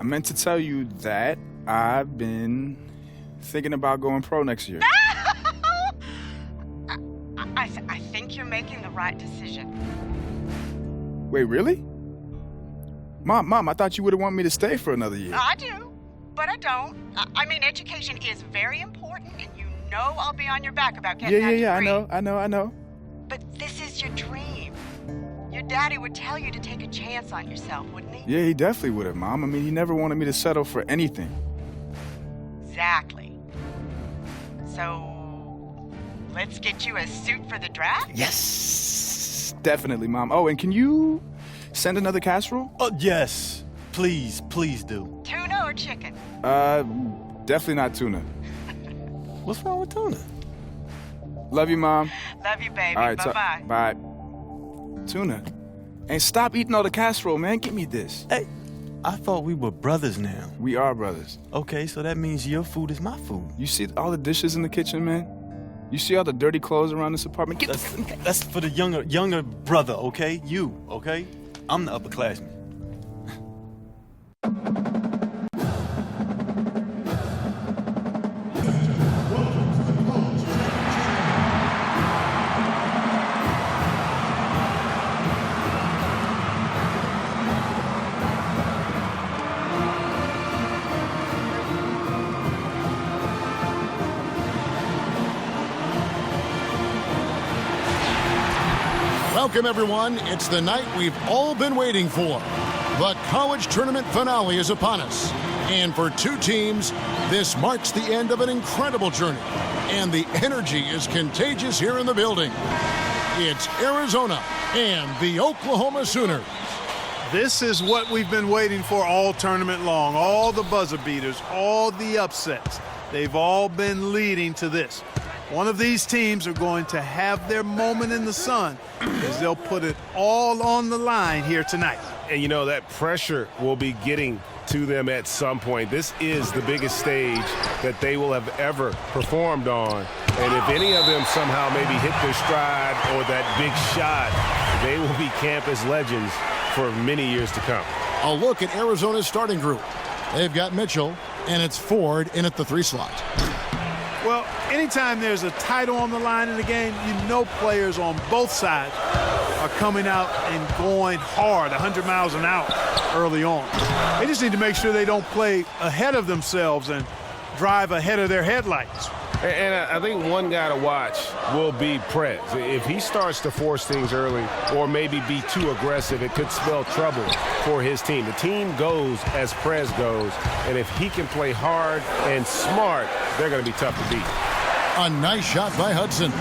meant to tell you that I've been thinking about going pro next year. I think you're making the right decision. Wait, really? Mom, I thought you would have wanted me to stay for another year. I do, but I don't. I mean, education is very important, and you know I'll be on your back about getting that degree. I know. But this is your dream. Your daddy would tell you to take a chance on yourself, wouldn't he? Yeah, he definitely would have, Mom. I mean, he never wanted me to settle for anything. Exactly. So, let's get you a suit for the draft? Yes, definitely, Mom. Oh, and can you send another casserole? Oh, yes. Please do. Tuna or chicken? Definitely not tuna. What's wrong with tuna? Love you, Mom. Love you, baby. All right, Bye-bye. Bye. Tuna. And stop eating all the casserole, man. Give me this. Hey, I thought we were brothers now. We are brothers. Okay, so that means your food is my food. You see all the dishes in the kitchen, man? You see all the dirty clothes around this apartment? That's for the younger brother, okay? You, okay? I'm the upperclassman. Welcome, everyone. It's the night we've all been waiting for. The college tournament finale is upon us. And for two teams, this marks the end of an incredible journey. And the energy is contagious here in the building. It's Arizona and the Oklahoma Sooners. This is what we've been waiting for all tournament long. All the buzzer beaters, all the upsets. They've all been leading to this. One of these teams are going to have their moment in the sun as they'll put it all on the line here tonight. And you know, that pressure will be getting to them at some point. This is the biggest stage that they will have ever performed on. And if any of them somehow maybe hit their stride or that big shot, they will be campus legends for many years to come. A look at Arizona's starting group. They've got Mitchell, and it's Ford in at the 3 slot. Well, anytime there's a title on the line in the game, you know players on both sides are coming out and going hard, 100 miles an hour early on. They just need to make sure they don't play ahead of themselves and drive ahead of their headlights. And I think one guy to watch will be Prez. If he starts to force things early or maybe be too aggressive, it could spell trouble for his team. The team goes as Prez goes, and if he can play hard and smart, they're going to be tough to beat. A nice shot by Hudson.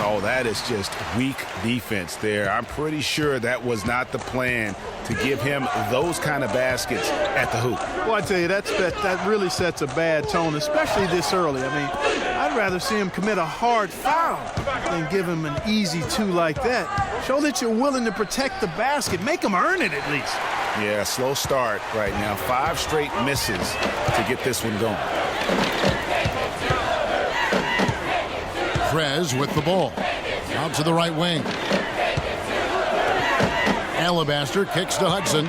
Oh, that is just weak defense there. I'm pretty sure that was not the plan to give him those kind of baskets at the hoop. Well, I tell you, that really sets a bad tone, especially this early. I mean, I I'd rather see him commit a hard foul than give him an easy two like that. Show that you're willing to protect the basket. Make him earn it at least. Yeah, slow start right now. 5 straight misses to get this one going. Prez with the ball. Out to the right wing. Alabaster kicks to Hudson.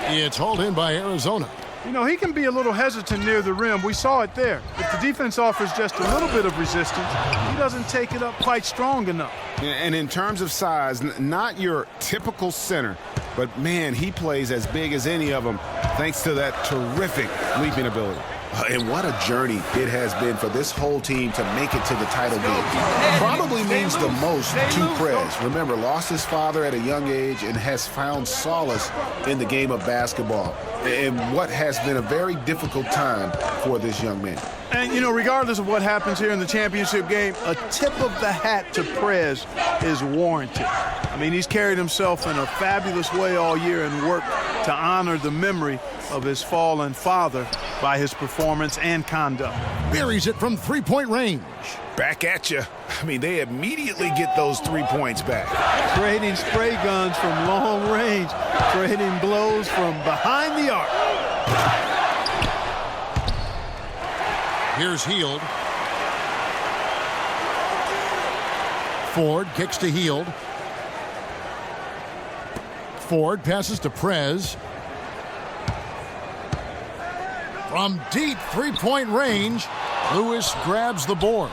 It's hauled in by Arizona. You know, he can be a little hesitant near the rim. We saw it there. If the defense offers just a little bit of resistance, he doesn't take it up quite strong enough. And in terms of size, not your typical center, but man, he plays as big as any of them thanks to that terrific leaping ability. And what a journey it has been for this whole team to make it to the title game. Probably means the most to Prez. Remember, lost his father at a young age and has found solace in the game of basketball in what has been a very difficult time for this young man. And, you know, regardless of what happens here in the championship game, a tip of the hat to Prez is warranted. I mean, he's carried himself in a fabulous way all year and worked to honor the memory of his fallen father by his performance and conduct. Buries it from three-point range. Back at you. I mean, they immediately get those 3 points back. Trading spray guns from long range, trading blows from behind the arc. Here's Hield. Ford kicks to Hield. Ford passes to Prez. From deep three-point range, Lewis grabs the board.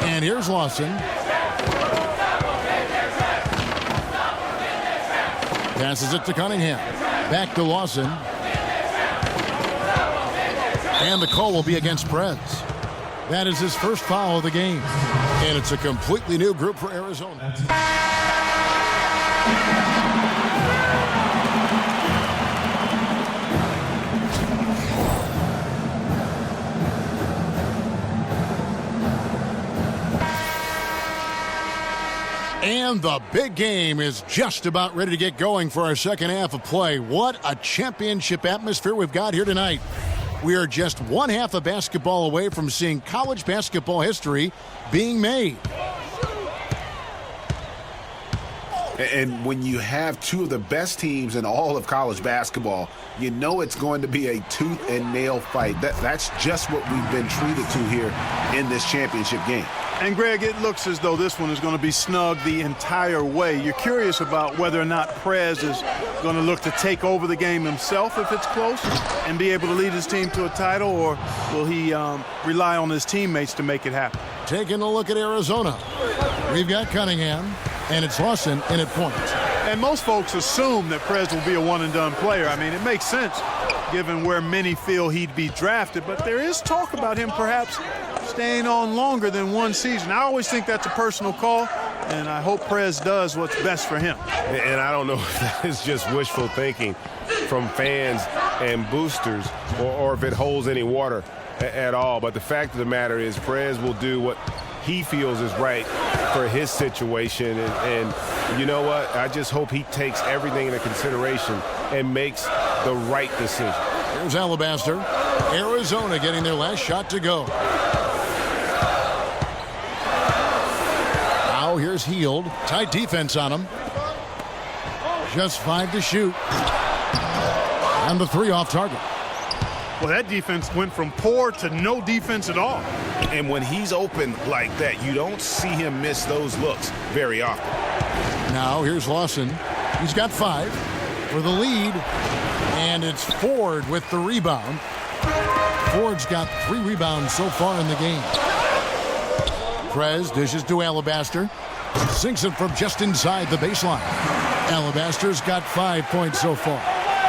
And here's Lawson. Passes it to Cunningham. Back to Lawson. And the call will be against Prez. That is his first foul of the game. And it's a completely new group for Arizona. And the big game is just about ready to get going for our second half of play. What a championship atmosphere we've got here tonight. We are just one half of basketball away from seeing college basketball history being made. And when you have two of the best teams in all of college basketball, you know it's going to be a tooth and nail fight. That's just what we've been treated to here in this championship game. And Greg, it looks as though this one is going to be snug the entire way. You're curious about whether or not Prez is going to look to take over the game himself if it's close and be able to lead his team to a title, or will he rely on his teammates to make it happen? Taking a look at Arizona. We've got Cunningham, and it's Lawson in at point. And most folks assume that Prez will be a one-and-done player. I mean, it makes sense given where many feel he'd be drafted, but there is talk about him perhaps staying on longer than one season. I always think that's a personal call, and I hope Prez does what's best for him. And I don't know if that is just wishful thinking from fans and boosters, or if it holds any water at all. But the fact of the matter is Prez will do what he feels is right for his situation. And you know what? I just hope he takes everything into consideration and makes the right decision. Here's Alabaster. Arizona getting their last shot to go. Now here's Hield. Tight defense on him. Just 5 to shoot. And the 3 off target. Well, that defense went from poor to no defense at all. And when he's open like that, you don't see him miss those looks very often. Now here's Lawson. He's got 5 for the lead. And it's Ford with the rebound. Ford's got 3 rebounds so far in the game. Prez dishes to Alabaster. Sinks it from just inside the baseline. Alabaster's got 5 points so far.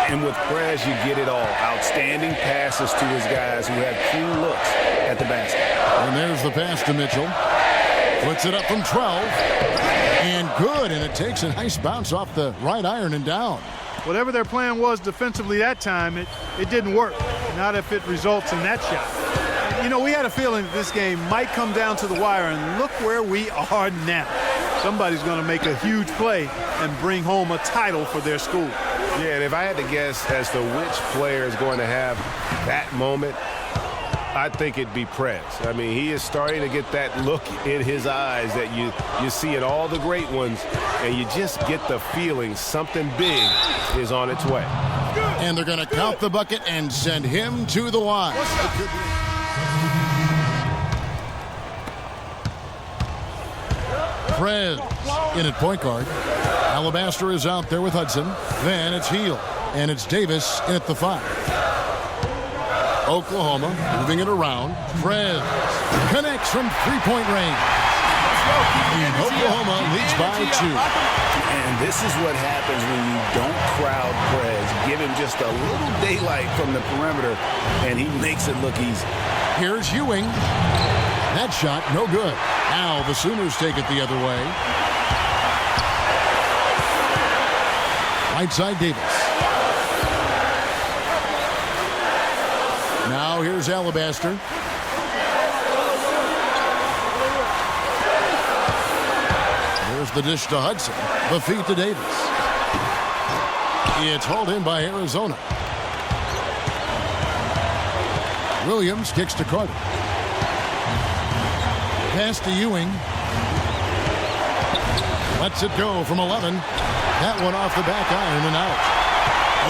And with Prez, you get it all. Outstanding passes to his guys who have keen looks at the basket. And there's the pass to Mitchell. Puts it up from 12. And good, and it takes a nice bounce off the right iron and down. Whatever their plan was defensively that time, it didn't work. Not if it results in that shot. You know, we had a feeling that this game might come down to the wire, and look where we are now. Somebody's going to make a huge play and bring home a title for their school. Yeah, and if I had to guess as to which player is going to have that moment, I think it'd be Prez. I mean, he is starting to get that look in his eyes that you see in all the great ones, and you just get the feeling something big is on its way. And they're going to count the bucket and send him to the line. Prez in at point guard. Alabaster is out there with Hudson. Then it's Heel. And it's Davis in at the 5. Oklahoma moving it around. Prez connects from three-point range. And Oklahoma leads by 2. And this is what happens when you don't crowd Prez. Give him just a little daylight from the perimeter, and he makes it look easy. Here's Ewing. That shot, no good. Now the Sooners take it the other way. Right side, Davis. Now here's Alabaster. Here's the dish to Hudson. The feed to Davis. It's hauled in by Arizona. Williams kicks to Carter. Pass to Ewing. Lets it go from 11. That one off the back iron and out.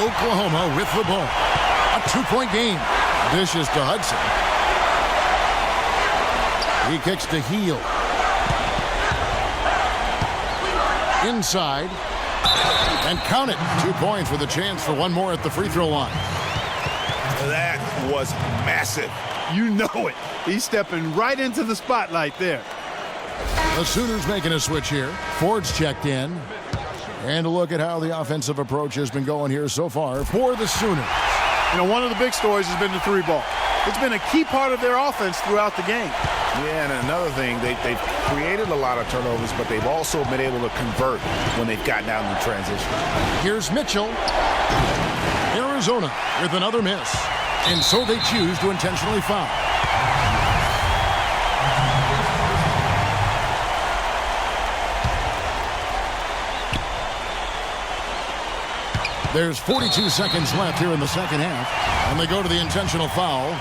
Oklahoma with the ball. A 2-point game. Dishes to Hudson. He kicks to Heel. Inside. And count it. 2 points with a chance for one more at the free throw line. That was massive. You know it. He's stepping right into the spotlight there. The Sooners making a switch here. Ford's checked in. And a look at how the offensive approach has been going here so far for the Sooners. You know, one of the big stories has been the 3-ball. It's been a key part of their offense throughout the game. Yeah, and another thing, they've created a lot of turnovers, but they've also been able to convert when they've gotten out in the transition. Here's Mitchell. Arizona with another miss. And so they choose to intentionally foul. There's 42 seconds left here in the second half, and they go to the intentional foul.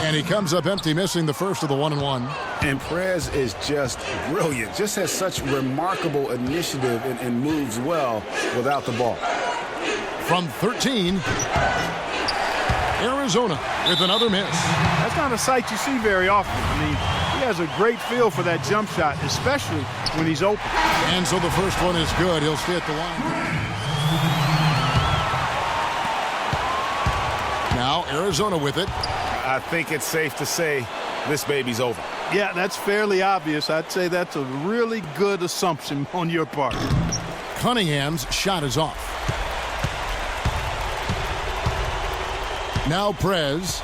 And he comes up empty, missing the first of the 1-and-1. And Prez is just brilliant, just has such remarkable initiative and moves well without the ball. From 13, Arizona with another miss. That's not a sight you see very often. I mean, he has a great feel for that jump shot, especially when he's open. And so the first one is good. He'll stay at the line. Now Arizona with it. I think it's safe to say this baby's over. Yeah, that's fairly obvious. I'd say that's a really good assumption on your part. Cunningham's shot is off. Now Prez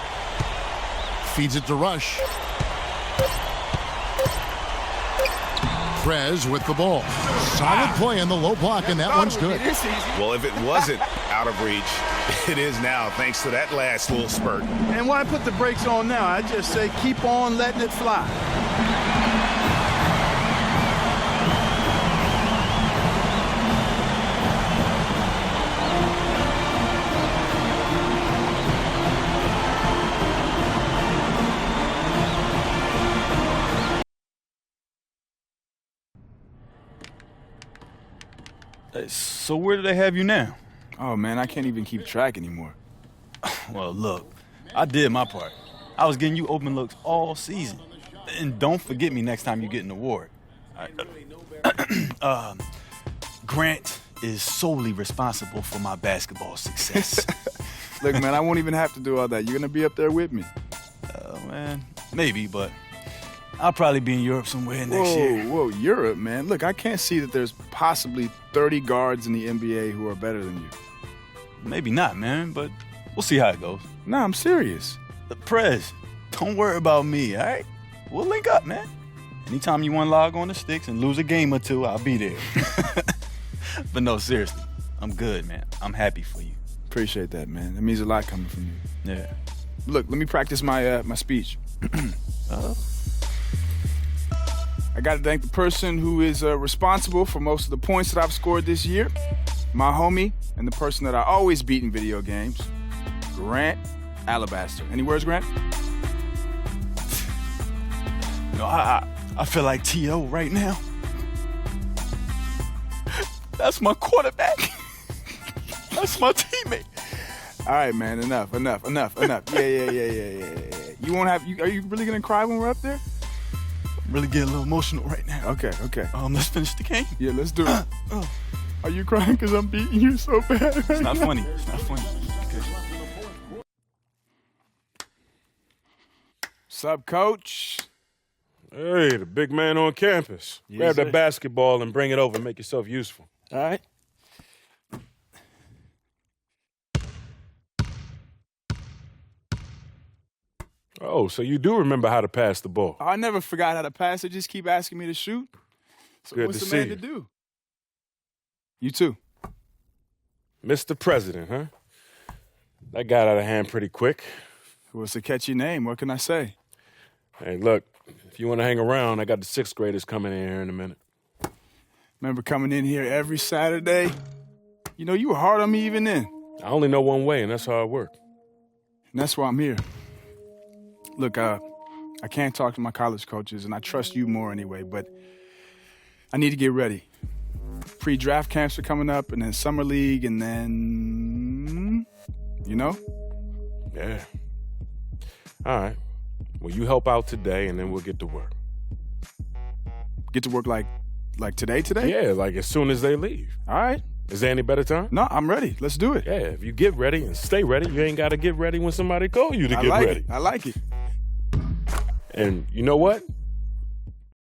feeds it to Rush. Prez with the ball. Solid play in the low block, and that one's good. Well, if it wasn't out of reach, it is now, thanks to that last little spurt. And why put the brakes on now? I just say keep on letting it fly. So where do they have you now? Oh, man, I can't even keep track anymore. Well, look, I did my part. I was getting you open looks all season. And don't forget me next time you get an award. Grant is solely responsible for my basketball success. Look, man, I won't even have to do all that. You're going to be up there with me. Man, maybe, but I'll probably be in Europe somewhere next year. Whoa, Europe, man. Look, I can't see that there's possibly 30 guards in the NBA who are better than you. Maybe not, man, but we'll see how it goes. Nah, I'm serious. Prez, don't worry about me, all right? We'll link up, man. Anytime you want to log on the sticks and lose a game or two, I'll be there. But no, seriously, I'm good, man. I'm happy for you. Appreciate that, man. It means a lot coming from you. Yeah. Look, let me practice my my speech. I got to thank the person who is responsible for most of the points that I've scored this year, my homie, and the person that I always beat in video games, Grant Alabaster. Any words, Grant? No, I feel like T.O. right now. That's my quarterback. That's my teammate. All right, man, enough. Yeah. Are you really gonna cry when we're up there? I'm really getting a little emotional right now. Okay. Let's finish the game. Yeah, let's do it. Are you crying because I'm beating you so bad? It's not funny. Okay. What's up, Coach? Hey, the big man on campus. Yes, Grab sir. that basketball and bring it over. Make yourself useful. All right. Oh, so you do remember how to pass the ball. I never forgot how to pass. They just keep asking me to shoot. So Good what's to the see man you. to do? You too. Mr. President, huh? That got out of hand pretty quick. Well, it's a catchy name. What can I say? Hey, look, if you want to hang around, I got the 6th graders coming in here in a minute. Remember coming in here every Saturday? You know, you were hard on me even then. I only know one way, and that's how it works. And that's why I'm here. Look, I can't talk to my college coaches, and I trust you more anyway, but I need to get ready. Pre-draft camps are coming up, and then summer league, and then, you know? Yeah. All right. Well, you help out today, and then we'll get to work. Get to work like today? Yeah, like as soon as they leave. All right. Is there any better time? No, I'm ready. Let's do it. Yeah, if you get ready and stay ready, you ain't got to get ready when somebody call you to I get like ready. it. I like it. And you know what?